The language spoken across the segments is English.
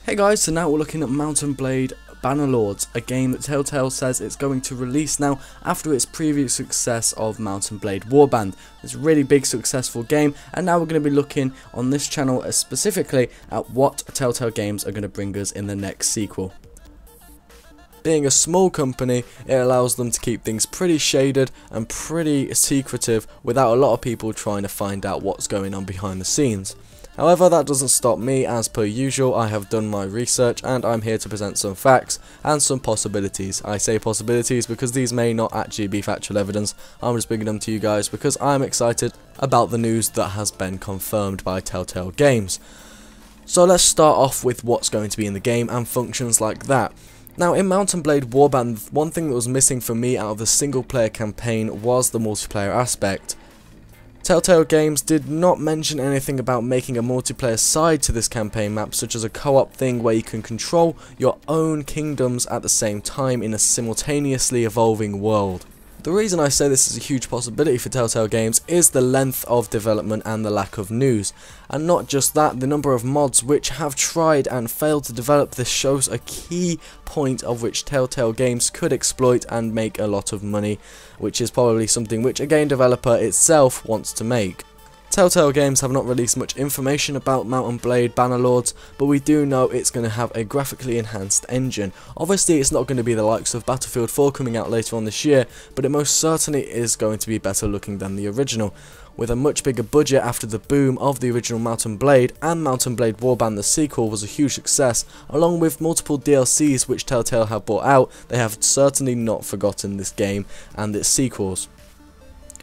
Hey guys, so now we're looking at Mount&Blade BannerLord's, a game that Telltale says it's going to release now after its previous success of Mount&Blade Warband. It's a really big successful game, and now we're going to be looking on this channel specifically at what Telltale games are going to bring us in the next sequel. Being a small company, it allows them to keep things pretty shaded and pretty secretive without a lot of people trying to find out what's going on behind the scenes. However, that doesn't stop me. As per usual, I have done my research and I'm here to present some facts and some possibilities. I say possibilities because these may not actually be factual evidence. I'm just bringing them to you guys because I'm excited about the news that has been confirmed by Telltale Games. So let's start off with what's going to be in the game and functions like that. Now, in Mount&Blade Warband, one thing that was missing for me out of the single player campaign was the multiplayer aspect. Telltale Games did not mention anything about making a multiplayer side to this campaign map, such as a co-op thing where you can control your own kingdoms at the same time in a simultaneously evolving world. The reason I say this is a huge possibility for Telltale Games is the length of development and the lack of news. And not just that, the number of mods which have tried and failed to develop this shows a key point of which Telltale Games could exploit and make a lot of money, which is probably something which a game developer itself wants to make. Telltale Games have not released much information about Mount&Blade BannerLord's, but we do know it's going to have a graphically enhanced engine. Obviously it's not going to be the likes of Battlefield 4 coming out later on this year, but it most certainly is going to be better looking than the original. With a much bigger budget after the boom of the original Mount&Blade, and Mount&Blade Warband the sequel was a huge success, along with multiple DLCs which Telltale have brought out, they have certainly not forgotten this game and its sequels.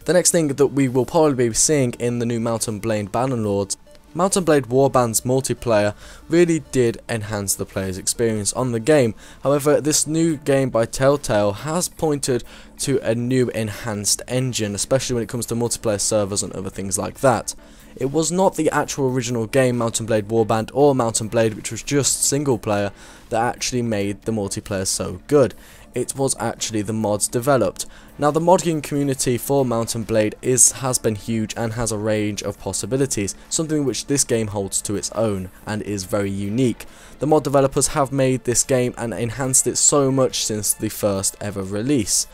The next thing that we will probably be seeing in the new Mount&Blade BannerLord's, Mount&Blade Warband's multiplayer really did enhance the player's experience on the game. However, this new game by Telltale has pointed to a new enhanced engine, especially when it comes to multiplayer servers and other things like that. It was not the actual original game Mount&Blade Warband or Mount&Blade, which was just single player, that actually made the multiplayer so good. It was actually the mods developed. Now, the modding community for Mount&Blade has been huge and has a range of possibilities, something which this game holds to its own and is very unique. The mod developers have made this game and enhanced it so much since the first ever release.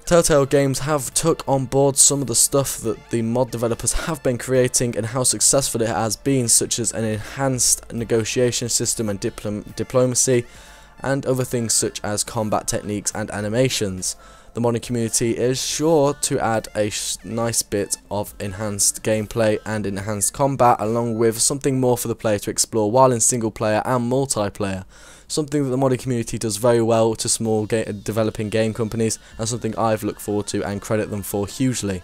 Telltale Games have took on board some of the stuff that the mod developers have been creating and how successful it has been, such as an enhanced negotiation system and diplomacy, and other things such as combat techniques and animations. The modding community is sure to add a nice bit of enhanced gameplay and enhanced combat, along with something more for the player to explore while in single player and multiplayer. Something that the modding community does very well to small developing game companies, and something I've looked forward to and credit them for hugely.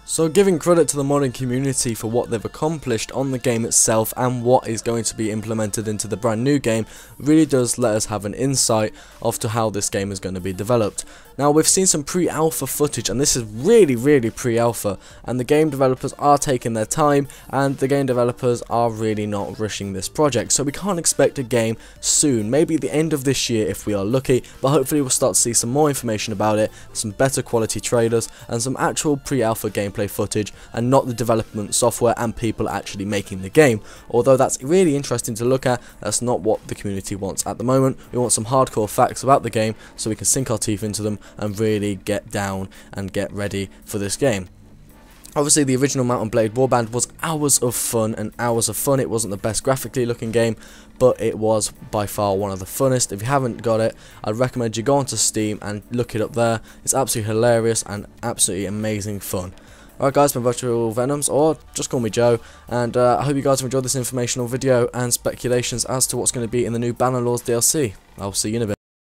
So, giving credit to the modding community for what they've accomplished on the game itself and what is going to be implemented into the brand new game really does let us have an insight as to how this game is going to be developed. Now, we've seen some pre-alpha footage, and this is really pre-alpha, and the game developers are taking their time, and the game developers are really not rushing this project, so we can't expect a game soon, maybe at the end of this year if we are lucky, but hopefully we'll start to see some more information about it, some better quality trailers, and some actual pre-alpha gameplay footage, and not the development software and people actually making the game. Although that's really interesting to look at, that's not what the community wants at the moment. We want some hardcore facts about the game so we can sink our teeth into them and really get down and get ready for this game. Obviously, the original Mount&Blade Warband was hours of fun and hours of fun. It wasn't the best graphically looking game, but it was by far one of the funnest. If you haven't got it, I'd recommend you go onto Steam and look it up there. It's absolutely hilarious and absolutely amazing fun. Alright guys, my virtual Venoms, or just call me Joe, and I hope you guys have enjoyed this informational video and speculations as to what's going to be in the new BannerLord's DLC. I'll see you in a bit.